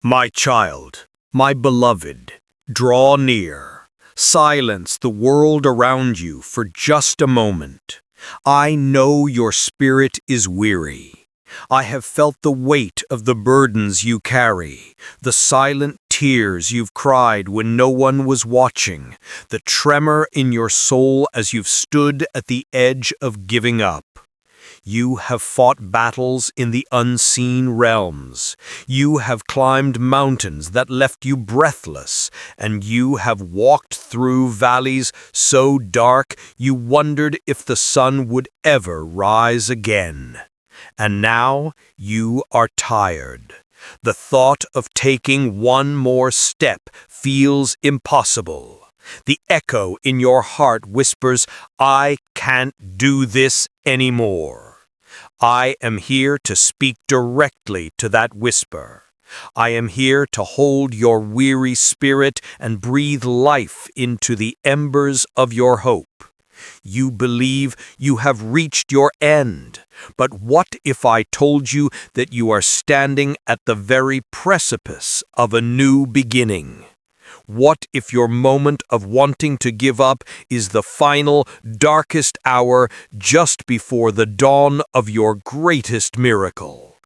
My child, my beloved, draw near. Silence the world around you for just a moment. I know your spirit is weary. I have felt the weight of the burdens you carry, the silent tears you've cried when no one was watching, the tremor in your soul as you've stood at the edge of giving up. You have fought battles in the unseen realms. You have climbed mountains that left you breathless, and you have walked through valleys so dark you wondered if the sun would ever rise again. And now you are tired. The thought of taking one more step feels impossible. The echo in your heart whispers, "I can't do this anymore." I am here to speak directly to that whisper. I am here to hold your weary spirit and breathe life into the embers of your hope. You believe you have reached your end, but what if I told you that you are standing at the very precipice of a new beginning? What if your moment of wanting to give up is the final, darkest hour just before the dawn of your greatest miracle?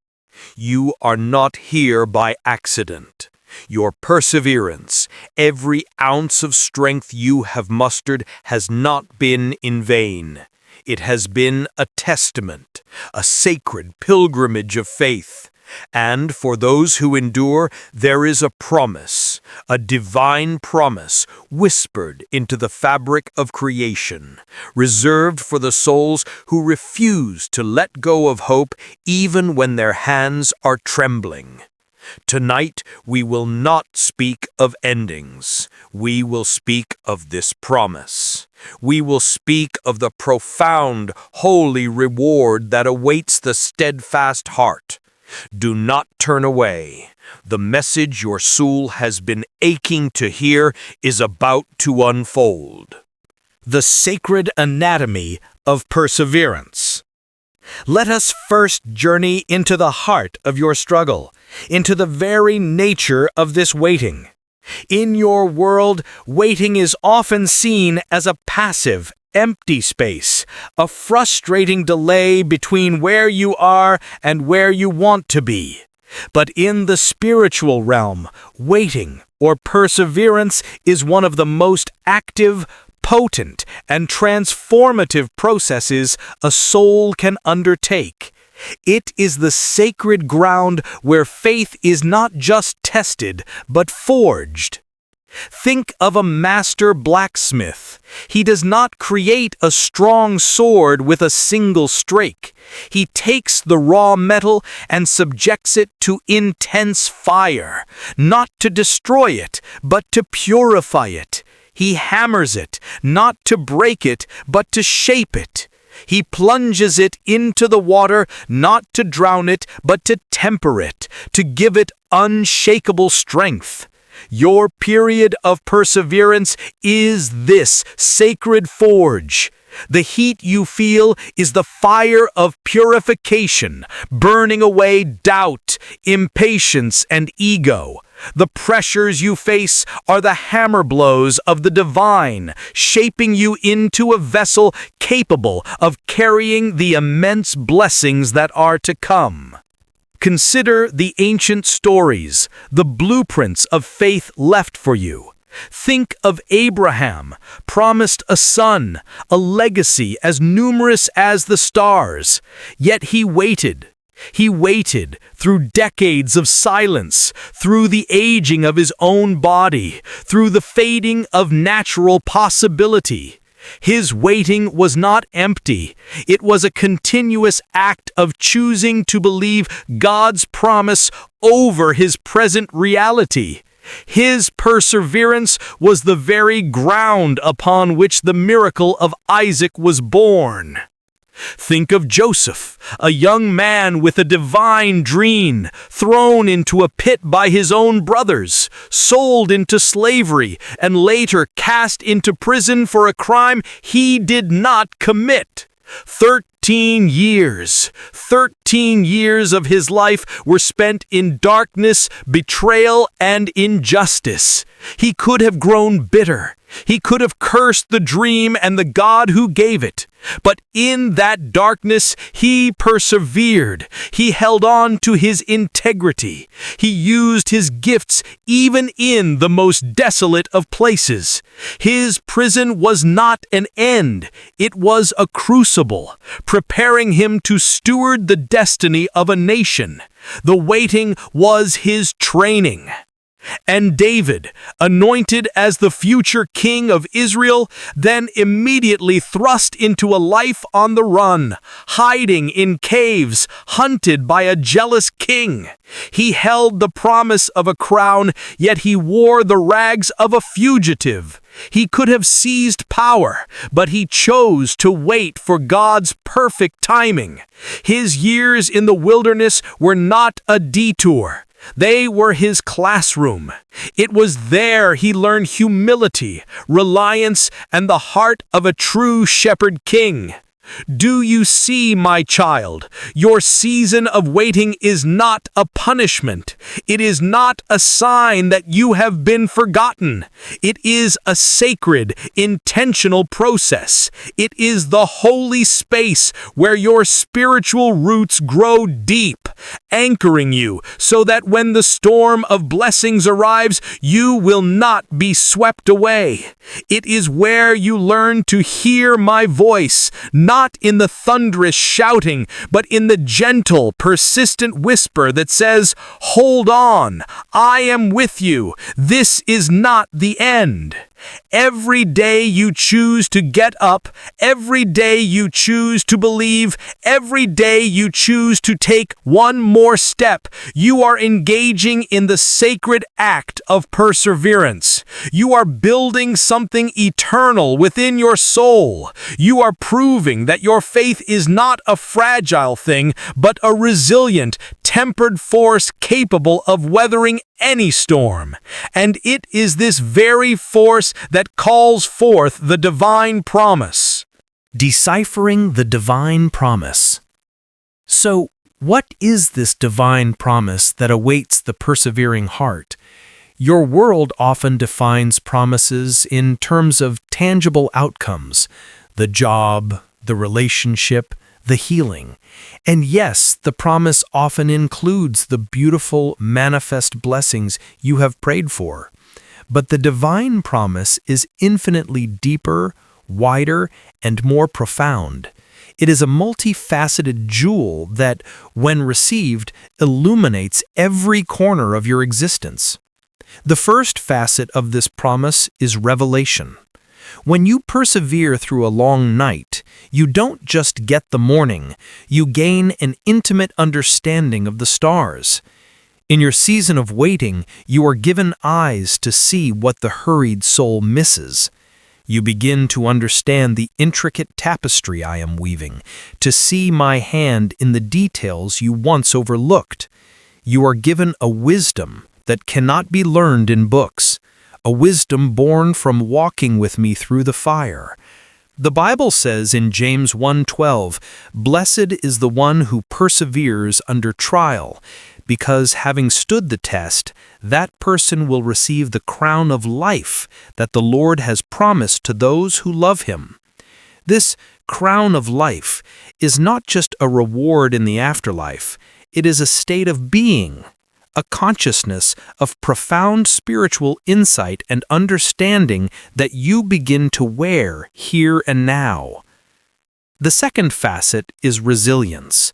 You are not here by accident. Your perseverance, every ounce of strength you have mustered, has not been in vain. It has been a testament, a sacred pilgrimage of faith. And for those who endure, there is a promise, a divine promise whispered into the fabric of creation, reserved for the souls who refuse to let go of hope even when their hands are trembling. Tonight, we will not speak of endings. We will speak of this promise. We will speak of the profound, holy reward that awaits the steadfast heart. Do not turn away. The message your soul has been aching to hear is about to unfold. The sacred anatomy of perseverance. Let us first journey into the heart of your struggle, into the very nature of this waiting. In your world, waiting is often seen as a passive, empty space, a frustrating delay between where you are and where you want to be. But in the spiritual realm, waiting or perseverance is one of the most active, potent, and transformative processes a soul can undertake. It is the sacred ground where faith is not just tested, but forged. Think of a master blacksmith. He does not create a strong sword with a single strake. He takes the raw metal and subjects it to intense fire, not to destroy it, but to purify it. He hammers it, not to break it, but to shape it. He plunges it into the water, not to drown it, but to temper it, to give it unshakable strength. Your period of perseverance is this sacred forge. The heat you feel is the fire of purification, burning away doubt, impatience, and ego. The pressures you face are the hammer blows of the divine, shaping you into a vessel capable of carrying the immense blessings that are to come. Consider the ancient stories, the blueprints of faith left for you. Think of Abraham, promised a son, a legacy as numerous as the stars. Yet he waited. He waited through decades of silence, through the aging of his own body, through the fading of natural possibility. His waiting was not empty. It was a continuous act of choosing to believe God's promise over his present reality. His perseverance was the very ground upon which the miracle of Isaac was born. Think of Joseph, a young man with a divine dream, thrown into a pit by his own brothers, sold into slavery, and later cast into prison for a crime he did not commit. 13 13 years. 13 years of his life were spent in darkness, betrayal, and injustice. He could have grown bitter. He could have cursed the dream and the God who gave it. But in that darkness, he persevered. He held on to his integrity. He used his gifts even in the most desolate of places. His prison was not an end. It was a crucible, preparing him to steward the destiny of a nation. The waiting was his training. And David, anointed as the future king of Israel, then immediately thrust into a life on the run, hiding in caves, hunted by a jealous king. He held the promise of a crown, yet he wore the rags of a fugitive. He could have seized power, but he chose to wait for God's perfect timing. His years in the wilderness were not a detour. They were his classroom. It was there he learned humility, reliance, and the heart of a true shepherd king. Do you see, my child? Your season of waiting is not a punishment. It is not a sign that you have been forgotten. It is a sacred, intentional process. It is the holy space where your spiritual roots grow deep, anchoring you so that when the storm of blessings arrives, you will not be swept away. It is where you learn to hear my voice, not in the thunderous shouting, but in the gentle, persistent whisper that says, "Hold on, I am with you. This is not the end." Every day you choose to get up, every day you choose to believe, every day you choose to take one more step, you are engaging in the sacred act of perseverance. You are building something eternal within your soul. You are proving that your faith is not a fragile thing, but a resilient, tempered force capable of weathering any storm. And it is this very force that calls forth the divine promise. Deciphering the divine promise. So, what is this divine promise that awaits the persevering heart? Your world often defines promises in terms of tangible outcomes, the job, the relationship, the healing. And yes, the promise often includes the beautiful, manifest blessings you have prayed for. But the divine promise is infinitely deeper, wider, and more profound. It is a multifaceted jewel that, when received, illuminates every corner of your existence. The first facet of this promise is revelation. When you persevere through a long night, you don't just get the morning, you gain an intimate understanding of the stars. In your season of waiting, you are given eyes to see what the hurried soul misses. You begin to understand the intricate tapestry I am weaving, to see my hand in the details you once overlooked. You are given a wisdom that cannot be learned in books, a wisdom born from walking with me through the fire. The Bible says in James 1:12, "Blessed is the one who perseveres under trial, because having stood the test, that person will receive the crown of life that the Lord has promised to those who love him." This crown of life is not just a reward in the afterlife, it is a state of being, a consciousness of profound spiritual insight and understanding that you begin to wear here and now. The second facet is resilience.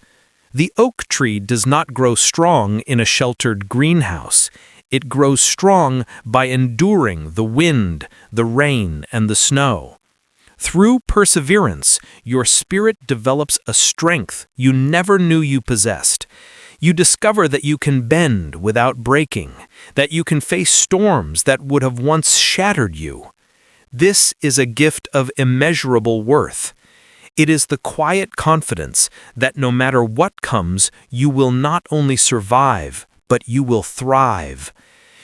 The oak tree does not grow strong in a sheltered greenhouse. It grows strong by enduring the wind, the rain, and the snow. Through perseverance, your spirit develops a strength you never knew you possessed. You discover that you can bend without breaking, that you can face storms that would have once shattered you. This is a gift of immeasurable worth. It is the quiet confidence that no matter what comes, you will not only survive, but you will thrive.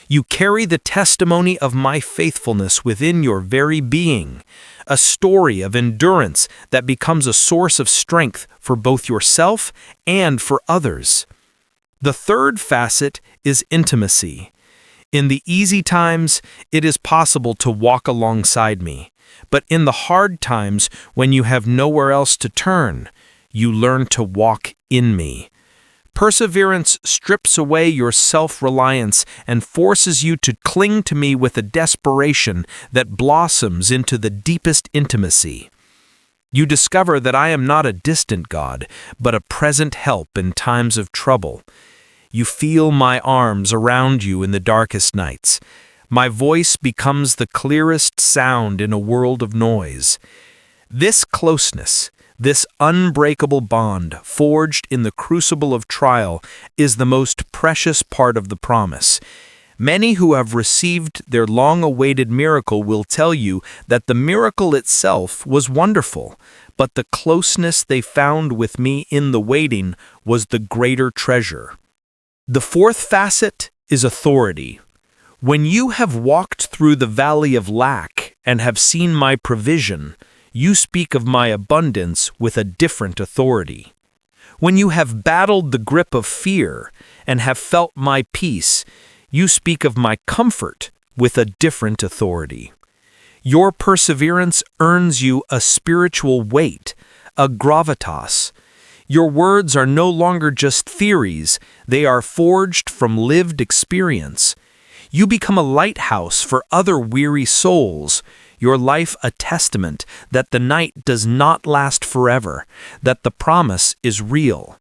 You carry the testimony of my faithfulness within your very being, a story of endurance that becomes a source of strength for both yourself and for others. The third facet is intimacy. In the easy times, it is possible to walk alongside me, but in the hard times, when you have nowhere else to turn, you learn to walk in me. Perseverance strips away your self-reliance and forces you to cling to me with a desperation that blossoms into the deepest intimacy. You discover that I am not a distant God, but a present help in times of trouble. You feel my arms around you in the darkest nights. My voice becomes the clearest sound in a world of noise. This closeness, this unbreakable bond forged in the crucible of trial, is the most precious part of the promise. Many who have received their long-awaited miracle will tell you that the miracle itself was wonderful, but the closeness they found with me in the waiting was the greater treasure. The fourth facet is authority. When you have walked through the valley of lack and have seen my provision, you speak of my abundance with a different authority. When you have battled the grip of fear and have felt my peace, you speak of my comfort with a different authority. Your perseverance earns you a spiritual weight, a gravitas. Your words are no longer just theories, they are forged from lived experience. You become a lighthouse for other weary souls, your life a testament that the night does not last forever, that the promise is real.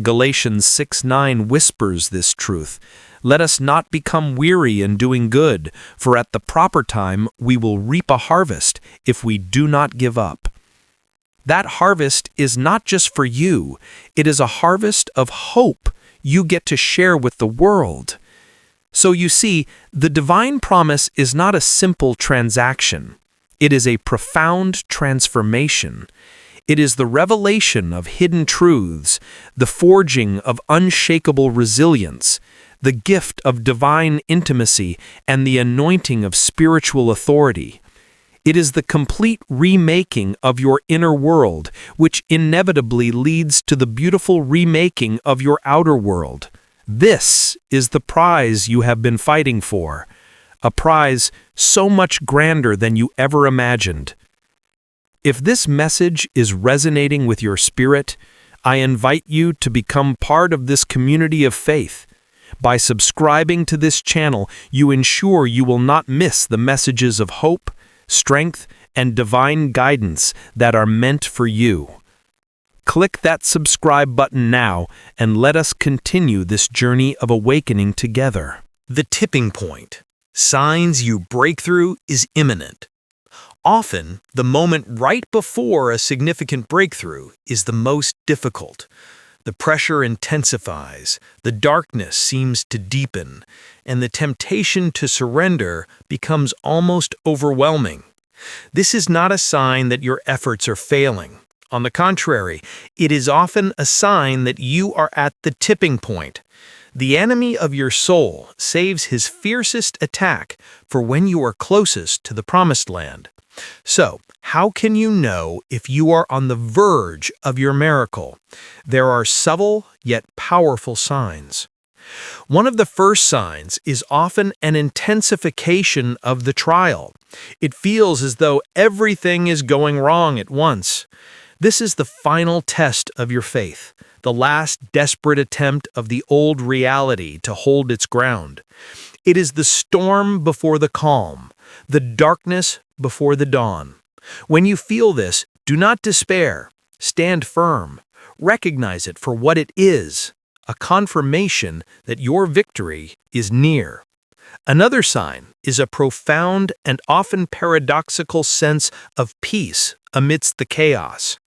Galatians 6:9 whispers this truth. Let us not become weary in doing good, for at the proper time we will reap a harvest if we do not give up. That harvest is not just for you, it is a harvest of hope you get to share with the world. So you see, the divine promise is not a simple transaction. It is a profound transformation. It is the revelation of hidden truths, the forging of unshakable resilience, the gift of divine intimacy, and the anointing of spiritual authority. It is the complete remaking of your inner world, which inevitably leads to the beautiful remaking of your outer world. This is the prize you have been fighting for, a prize so much grander than you ever imagined. If this message is resonating with your spirit, I invite you to become part of this community of faith. By subscribing to this channel, you ensure you will not miss the messages of hope, strength, and divine guidance that are meant for you. Click that subscribe button now and let us continue this journey of awakening together. The tipping point. Signs your breakthrough is imminent. Often, the moment right before a significant breakthrough is the most difficult. The pressure intensifies, the darkness seems to deepen, and the temptation to surrender becomes almost overwhelming. This is not a sign that your efforts are failing. On the contrary, it is often a sign that you are at the tipping point. The enemy of your soul saves his fiercest attack for when you are closest to the promised land. So, how can you know if you are on the verge of your miracle? There are subtle yet powerful signs. One of the first signs is often an intensification of the trial. It feels as though everything is going wrong at once. This is the final test of your faith, the last desperate attempt of the old reality to hold its ground. It is the storm before the calm, the darkness before the dawn. When you feel this, do not despair. Stand firm. Recognize it for what it is, a confirmation that your victory is near. Another sign is a profound and often paradoxical sense of peace amidst the chaos.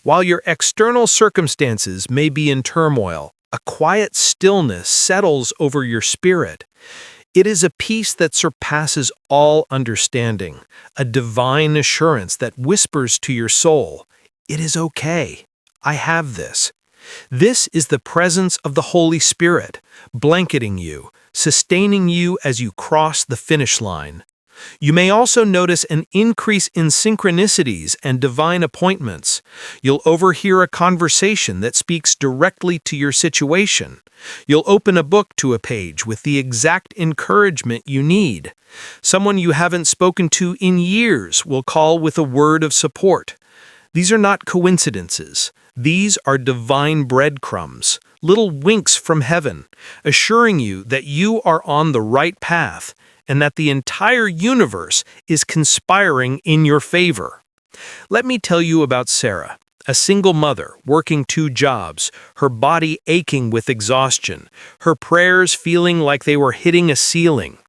While your external circumstances may be in turmoil, a quiet stillness settles over your spirit. It is a peace that surpasses all understanding, a divine assurance that whispers to your soul, "It is okay. I have this." This is the presence of the Holy Spirit, blanketing you, sustaining you as you cross the finish line. You may also notice an increase in synchronicities and divine appointments. You'll overhear a conversation that speaks directly to your situation. You'll open a book to a page with the exact encouragement you need. Someone you haven't spoken to in years will call with a word of support. These are not coincidences. These are divine breadcrumbs, little winks from heaven, assuring you that you are on the right path and that the entire universe is conspiring in your favor. Let me tell you about Sarah, a single mother working 2 jobs, her body aching with exhaustion, her prayers feeling like they were hitting a ceiling.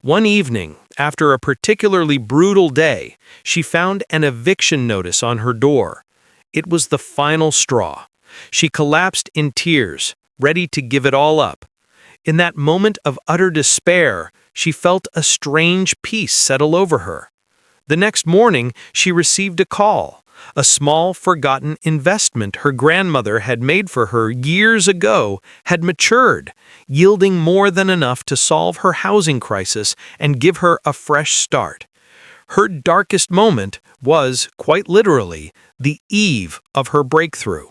One evening, after a particularly brutal day, she found an eviction notice on her door. It was the final straw. She collapsed in tears, ready to give it all up. In that moment of utter despair, she felt a strange peace settle over her. The next morning, she received a call. A small, forgotten investment her grandmother had made for her years ago had matured, yielding more than enough to solve her housing crisis and give her a fresh start. Her darkest moment was, quite literally, the eve of her breakthrough.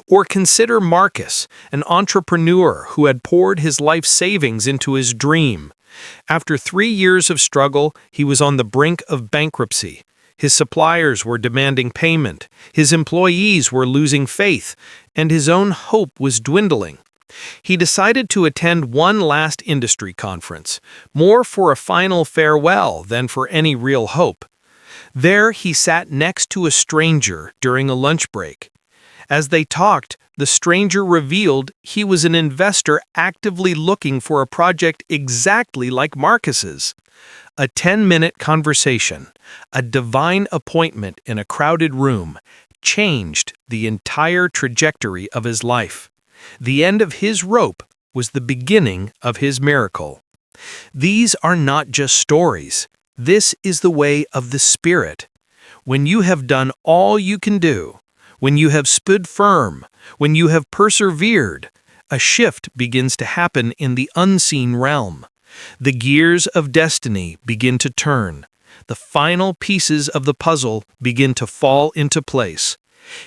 Or consider Marcus, an entrepreneur who had poured his life savings into his dream. After 3 years of struggle, he was on the brink of bankruptcy. His suppliers were demanding payment, his employees were losing faith, and his own hope was dwindling. He decided to attend one last industry conference, more for a final farewell than for any real hope. There he sat next to a stranger during a lunch break. As they talked, the stranger revealed he was an investor actively looking for a project exactly like Marcus's. A 10-minute conversation, a divine appointment in a crowded room, changed the entire trajectory of his life. The end of his rope was the beginning of his miracle. These are not just stories. This is the way of the Spirit. When you have done all you can do, when you have stood firm, when you have persevered, a shift begins to happen in the unseen realm. The gears of destiny begin to turn. The final pieces of the puzzle begin to fall into place.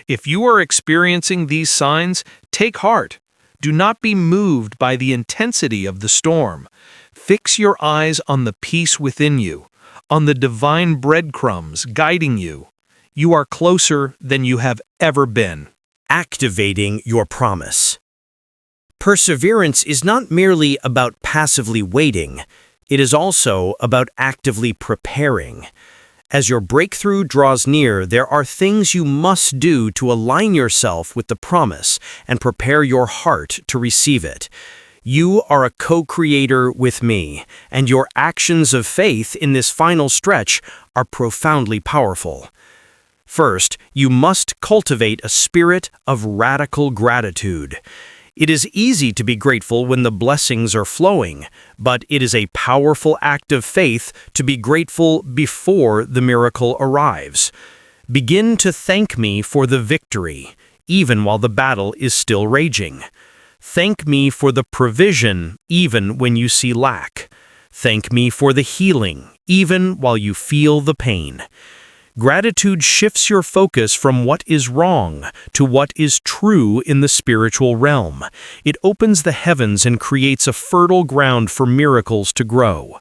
If you are experiencing these signs, take heart. Do not be moved by the intensity of the storm. Fix your eyes on the peace within you, on the divine breadcrumbs guiding you. You are closer than you have ever been. Activating your promise. Perseverance is not merely about passively waiting, it is also about actively preparing. As your breakthrough draws near, there are things you must do to align yourself with the promise and prepare your heart to receive it. You are a co-creator with me, and your actions of faith in this final stretch are profoundly powerful. First, you must cultivate a spirit of radical gratitude. It is easy to be grateful when the blessings are flowing, but it is a powerful act of faith to be grateful before the miracle arrives. Begin to thank me for the victory, even while the battle is still raging. Thank me for the provision, even when you see lack. Thank me for the healing, even while you feel the pain. Gratitude shifts your focus from what is wrong to what is true in the spiritual realm. It opens the heavens and creates a fertile ground for miracles to grow.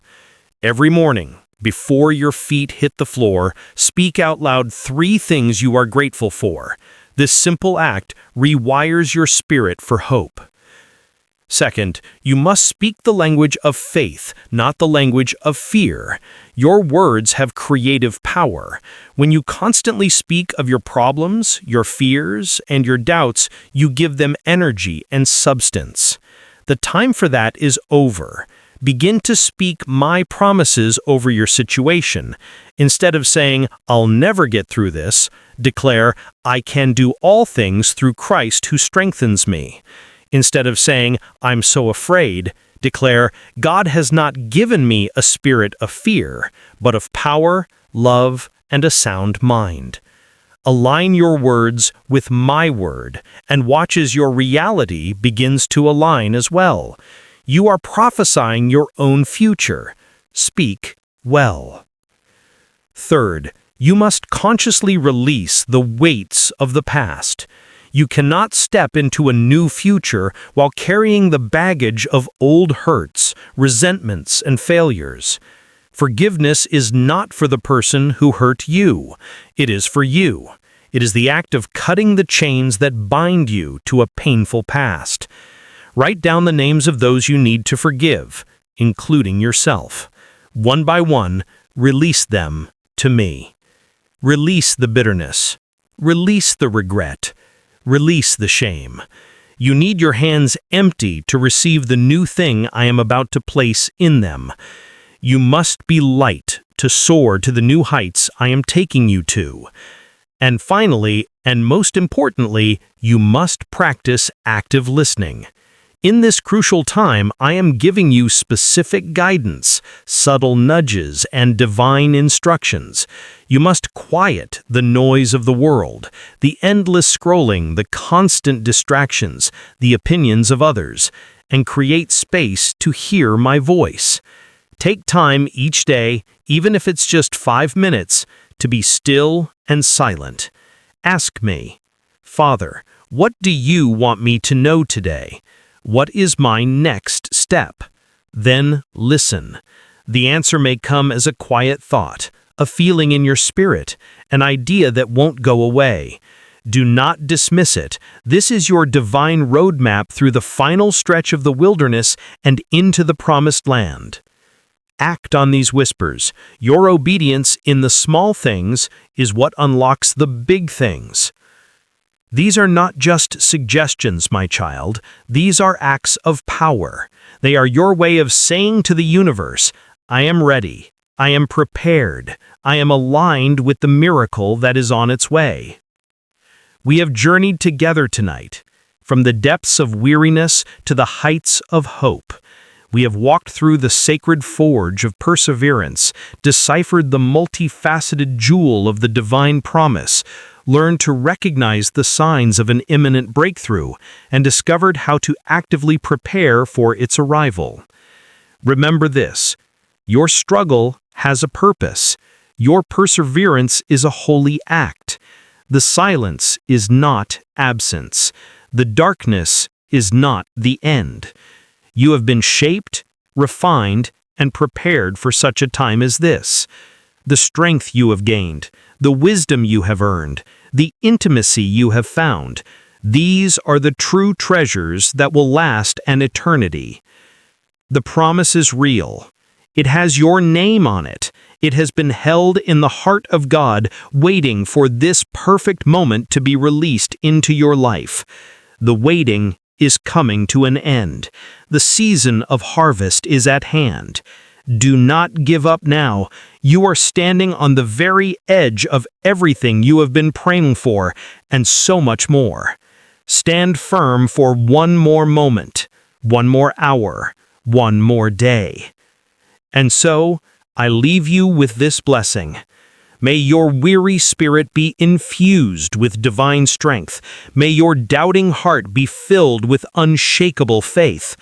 Every morning, before your feet hit the floor, speak out loud 3 things you are grateful for. This simple act rewires your spirit for hope. Second, you must speak the language of faith, not the language of fear. Your words have creative power. When you constantly speak of your problems, your fears, and your doubts, you give them energy and substance. The time for that is over. Begin to speak my promises over your situation. Instead of saying, I'll never get through this, declare, I can do all things through Christ who strengthens me. Instead of saying, I'm so afraid, declare, God has not given me a spirit of fear, but of power, love, and a sound mind. Align your words with my word, and watch as your reality begins to align as well. You are prophesying your own future. Speak well. Third, you must consciously release the weights of the past. You cannot step into a new future while carrying the baggage of old hurts, resentments, and failures. Forgiveness is not for the person who hurt you. It is for you. It is the act of cutting the chains that bind you to a painful past. Write down the names of those you need to forgive, including yourself. One by one, release them to me. Release the bitterness. Release the regret. Release the shame. You need your hands empty to receive the new thing I am about to place in them. You must be light to soar to the new heights I am taking you to. And finally, and most importantly, you must practice active listening. In this crucial time, I am giving you specific guidance, subtle nudges, and divine instructions. You must quiet the noise of the world, the endless scrolling, the constant distractions, the opinions of others, and create space to hear my voice. Take time each day, even if it's just 5 minutes, to be still and silent. Ask me, Father, what do you want me to know today? What is my next step? Then listen. The answer may come as a quiet thought, a feeling in your spirit, an idea that won't go away. Do not dismiss it. This is your divine roadmap through the final stretch of the wilderness and into the promised land. Act on these whispers. Your obedience in the small things is what unlocks the big things. These are not just suggestions, my child. These are acts of power. They are your way of saying to the universe, I am ready. I am prepared. I am aligned with the miracle that is on its way. We have journeyed together tonight, from the depths of weariness to the heights of hope. We have walked through the sacred forge of perseverance, deciphered the multifaceted jewel of the divine promise, learned to recognize the signs of an imminent breakthrough, and discovered how to actively prepare for its arrival. Remember this: your struggle has a purpose. Your perseverance is a holy act. The silence is not absence. The darkness is not the end. You have been shaped, refined, and prepared for such a time as this. The strength you have gained, the wisdom you have earned, the intimacy you have found, these are the true treasures that will last an eternity. The promise is real. It has your name on it. It has been held in the heart of God, waiting for this perfect moment to be released into your life. The waiting is coming to an end. The season of harvest is at hand. Do not give up now. You are standing on the very edge of everything you have been praying for, and so much more. Stand firm for one more moment, one more hour, one more day. And so, I leave you with this blessing. May your weary spirit be infused with divine strength. May your doubting heart be filled with unshakable faith.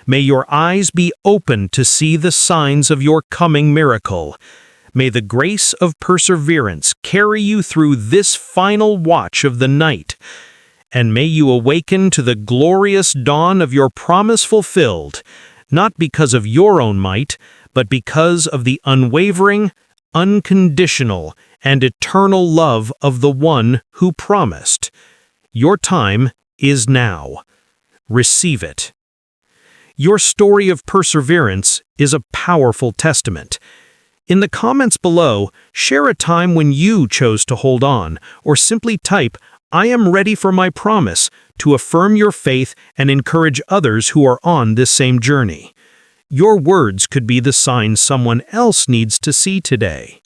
May your eyes be open to see the signs of your coming miracle. May the grace of perseverance carry you through this final watch of the night. And may you awaken to the glorious dawn of your promise fulfilled, not because of your own might, but because of the unwavering, unconditional, and eternal love of the one who promised. Your time is now. Receive it. Your story of perseverance is a powerful testament. In the comments below, share a time when you chose to hold on, or simply type, I am ready for my promise, to affirm your faith and encourage others who are on this same journey. Your words could be the sign someone else needs to see today.